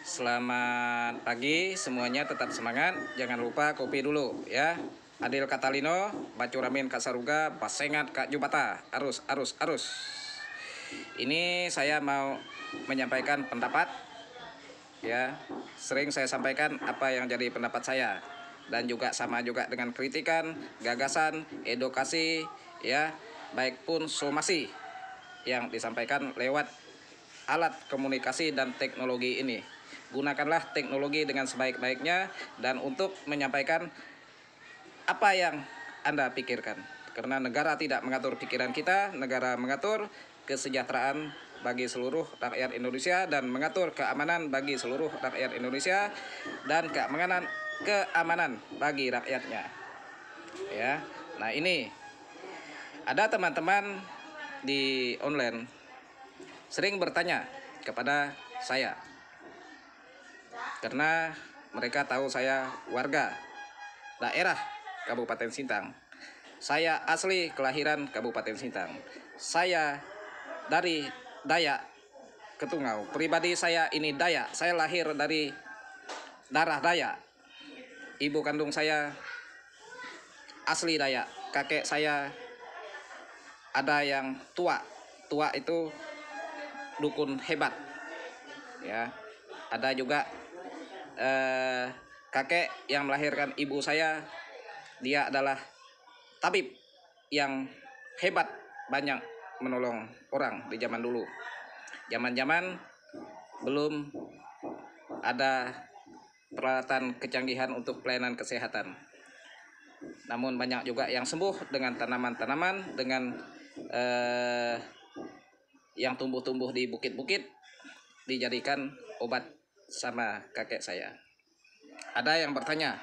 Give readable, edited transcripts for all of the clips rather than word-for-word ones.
Selamat pagi semuanya, tetap semangat. Jangan lupa kopi dulu ya. Adil Katalino, Bacuramin Kasaruga, Pasengat Kak Jubata. Arus. Ini saya mau menyampaikan pendapat ya. Sering saya sampaikan apa yang jadi pendapat saya, dan juga sama juga dengan kritikan, gagasan, edukasi ya, baik pun somasi yang disampaikan lewat alat komunikasi dan teknologi ini. Gunakanlah teknologi dengan sebaik-baiknya dan untuk menyampaikan apa yang Anda pikirkan. Karena negara tidak mengatur pikiran kita, negara mengatur kesejahteraan bagi seluruh rakyat Indonesia dan mengatur keamanan bagi seluruh rakyat Indonesia dan keamanan bagi rakyatnya. Ya. Nah, ini ada teman-teman di online sering bertanya kepada saya, karena mereka tahu saya warga daerah Kabupaten Sintang. Saya asli kelahiran Kabupaten Sintang. Saya dari Dayak Ketungau. Pribadi saya ini Dayak. Saya lahir dari darah Dayak. Ibu kandung saya asli Dayak. Kakek saya ada yang tua. Tua itu dukun hebat. Ya. Ada juga kakek yang melahirkan ibu saya, dia adalah tabib yang hebat, banyak menolong orang di zaman dulu. Zaman-zaman belum ada peralatan kecanggihan untuk pelayanan kesehatan. Namun banyak juga yang sembuh dengan tanaman-tanaman, dengan yang tumbuh-tumbuh di bukit-bukit, dijadikan obat sama kakek saya. Ada yang bertanya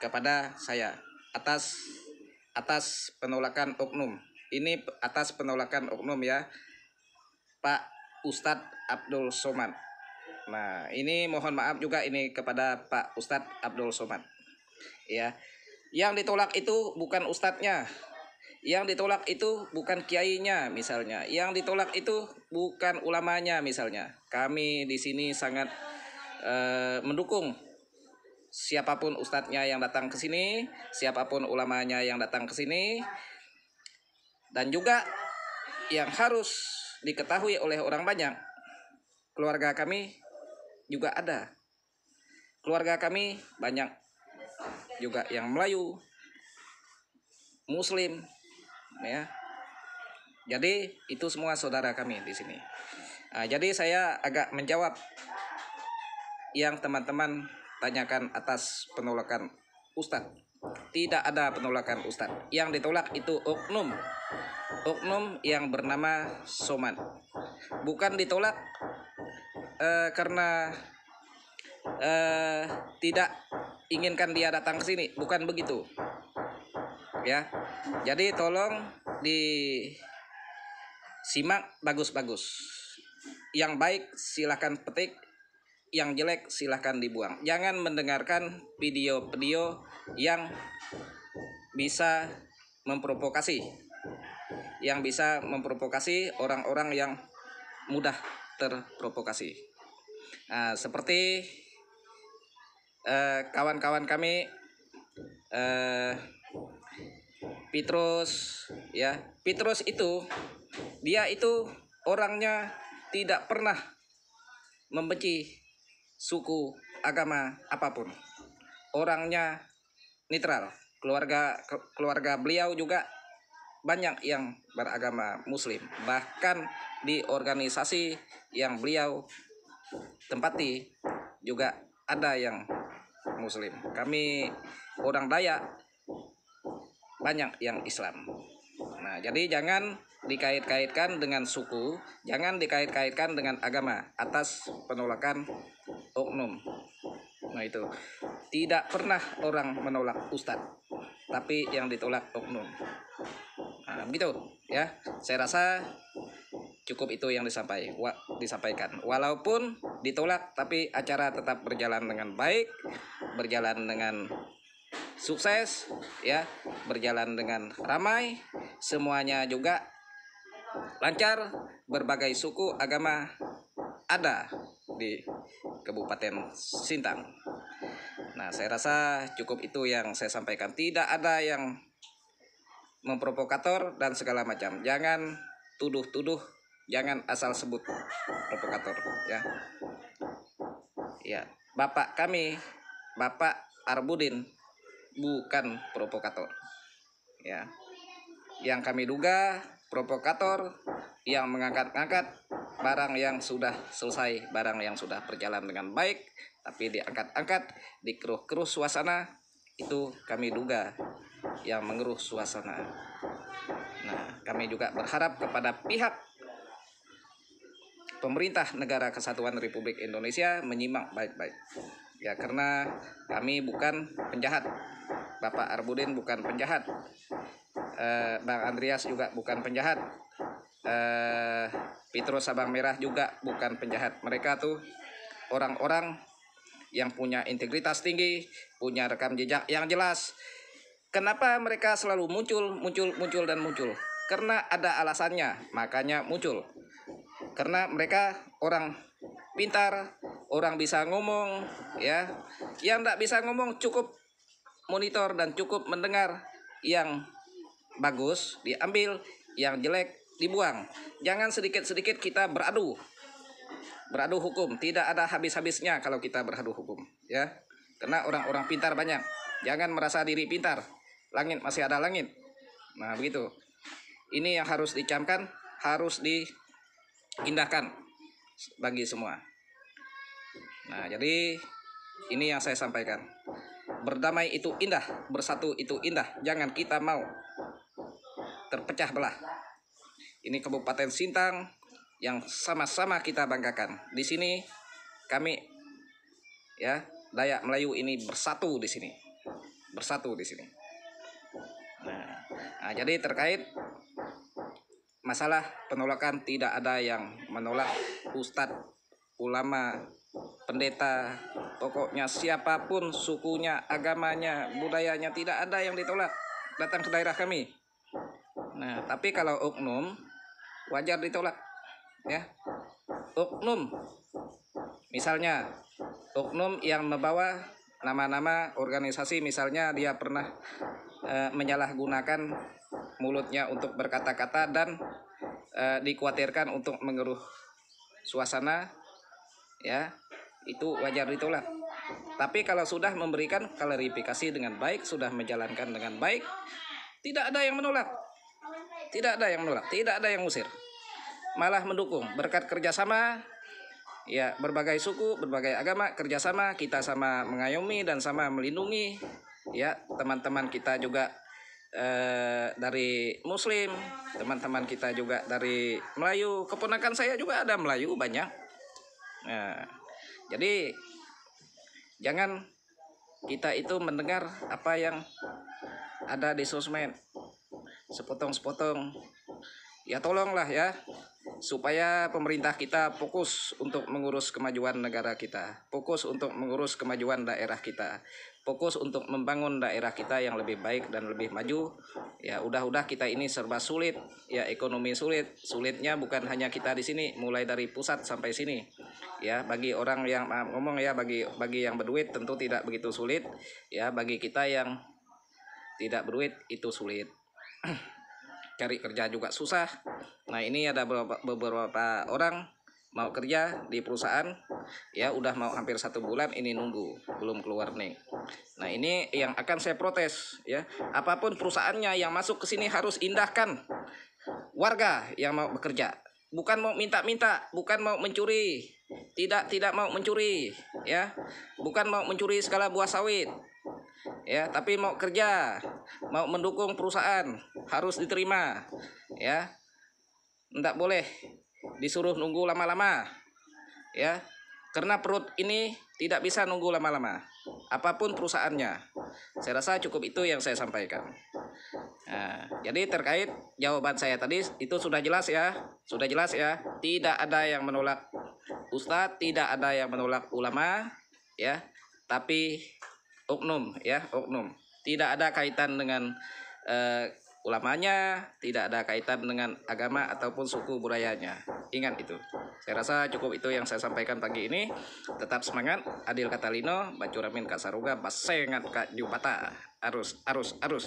kepada saya atas penolakan oknum. Ini atas penolakan oknum ya, Pak Ustadz Abdul Somad. Nah, ini mohon maaf juga ini kepada Pak Ustadz Abdul Somad. Ya, yang ditolak itu bukan ustadznya, yang ditolak itu bukan kiainya misalnya, yang ditolak itu bukan ulamanya misalnya. Kami di sini sangat mendukung siapapun ustadznya yang datang ke sini, siapapun ulamanya yang datang ke sini. Dan juga yang harus diketahui oleh orang banyak, keluarga kami juga ada. Keluarga kami banyak juga yang Melayu, Muslim, ya. Jadi itu semua saudara kami di sini. Nah, jadi saya agak menjawab yang teman-teman tanyakan atas penolakan Ustadz. Tidak ada penolakan Ustadz. Yang ditolak itu oknum yang bernama Somad. Bukan ditolak karena tidak inginkan dia datang ke sini, bukan begitu. Ya. Jadi tolong disimak bagus-bagus. Yang baik silahkan petik, yang jelek silahkan dibuang. Jangan mendengarkan video-video yang bisa memprovokasi, orang-orang yang mudah terprovokasi. Nah, seperti kawan-kawan kami Petrus ya. Petrus itu dia itu orangnya tidak pernah membenci suku, agama apapun. Orangnya netral. Keluarga beliau juga banyak yang beragama Muslim. Bahkan di organisasi yang beliau tempati juga ada yang Muslim. Kami orang Dayak banyak yang Islam. Nah, jadi jangan dikait-kaitkan dengan suku, jangan dikait-kaitkan dengan agama atas penolakan oknum. Nah, itu tidak pernah orang menolak Ustadz, tapi yang ditolak oknum. Nah, begitu ya. Saya rasa cukup itu yang disampaikan. Walaupun ditolak, tapi acara tetap berjalan dengan baik, berjalan dengan sukses ya, berjalan dengan ramai, semuanya juga lancar. Berbagai suku agama ada di Kabupaten Sintang. Nah, saya rasa cukup itu yang saya sampaikan. Tidak ada yang memprovokator dan segala macam. Jangan tuduh-tuduh, jangan asal sebut provokator, ya. Ya, Bapak kami, Bapak Arbudin bukan provokator. Ya. Yang kami duga provokator yang mengangkat-angkat barang yang sudah selesai, barang yang sudah berjalan dengan baik, tapi diangkat-angkat, dikeruh-keruh suasana, itu kami duga yang mengeruh suasana. Nah, kami juga berharap kepada pihak pemerintah Negara Kesatuan Republik Indonesia menyimak baik-baik. Ya, karena kami bukan penjahat. Bapak Arbudin bukan penjahat. Bang Andreas juga bukan penjahat. Petrus Sabang Merah juga bukan penjahat. Mereka tuh orang-orang yang punya integritas tinggi, punya rekam jejak yang jelas. Kenapa mereka selalu muncul dan muncul? Karena ada alasannya, makanya muncul. Karena mereka orang pintar, orang bisa ngomong, ya. Yang tidak bisa ngomong cukup monitor dan cukup mendengar. Yang bagus diambil, yang jelek dibuang. Jangan sedikit-sedikit kita beradu hukum. Tidak ada habis-habisnya kalau kita beradu hukum, ya. Karena orang-orang pintar banyak. Jangan merasa diri pintar. Langit masih ada langit. Nah, begitu. Ini yang harus dicamkan, harus diindahkan bagi semua. Nah, jadi ini yang saya sampaikan. Berdamai itu indah, bersatu itu indah. Jangan kita mau terpecah belah. Ini Kabupaten Sintang yang sama-sama kita banggakan. Di sini kami, ya, Dayak Melayu ini bersatu di sini. Bersatu di sini. Nah, jadi terkait masalah penolakan, tidak ada yang menolak ustadz, ulama, pendeta, pokoknya siapapun sukunya, agamanya, budayanya, tidak ada yang ditolak datang ke daerah kami. Nah, tapi kalau oknum wajar ditolak, ya. Oknum, misalnya oknum yang membawa nama-nama organisasi, misalnya dia pernah menyalahgunakan mulutnya untuk berkata-kata dan dikhawatirkan untuk mengeruh suasana, ya, itu wajar ditolak. Tapi kalau sudah memberikan klarifikasi dengan baik, sudah menjalankan dengan baik, tidak ada yang menolak. Tidak ada yang menolak, tidak ada yang ngusir. Malah mendukung berkat kerjasama, ya, berbagai suku, berbagai agama kerjasama, kita sama mengayomi dan sama melindungi, ya. Teman-teman kita juga dari Muslim, teman-teman kita juga dari Melayu, keponakan saya juga ada Melayu banyak. Nah, jadi jangan kita itu mendengar apa yang ada di sosmed sepotong-sepotong. Ya, tolonglah, ya, supaya pemerintah kita fokus untuk mengurus kemajuan negara kita, fokus untuk mengurus kemajuan daerah kita, fokus untuk membangun daerah kita yang lebih baik dan lebih maju. Ya, udah kita ini serba sulit, ya, ekonomi sulit. Sulitnya bukan hanya kita di sini, mulai dari pusat sampai sini. Ya, bagi orang yang ngomong, ya, bagi yang berduit tentu tidak begitu sulit. Ya, bagi kita yang tidak berduit itu sulit. Cari kerja juga susah. Nah, ini ada beberapa orang mau kerja di perusahaan, ya, udah mau hampir 1 bulan ini nunggu belum keluar nih. Nah, ini yang akan saya protes, ya. Apapun perusahaannya yang masuk ke sini harus indahkan warga yang mau bekerja. Bukan mau minta-minta, bukan mau mencuri. Tidak mau mencuri, ya. Bukan mau mencuri segala buah sawit, ya, tapi mau kerja, mau mendukung perusahaan, harus diterima, ya. Tidak boleh disuruh nunggu lama-lama, ya, karena perut ini tidak bisa nunggu lama-lama, apapun perusahaannya. Saya rasa cukup itu yang saya sampaikan. Nah, jadi terkait jawaban saya tadi itu sudah jelas, ya, tidak ada yang menolak ustadz, tidak ada yang menolak ulama, ya, tapi oknum, ya, oknum. Tidak ada kaitan dengan Ulamanya tidak ada kaitan dengan agama ataupun suku budayanya. Ingat itu. Saya rasa cukup itu yang saya sampaikan pagi ini. Tetap semangat. Adil Katalino, Bacuramin Kak Saruga, Basengat Kak Jupata. Arus, arus, arus.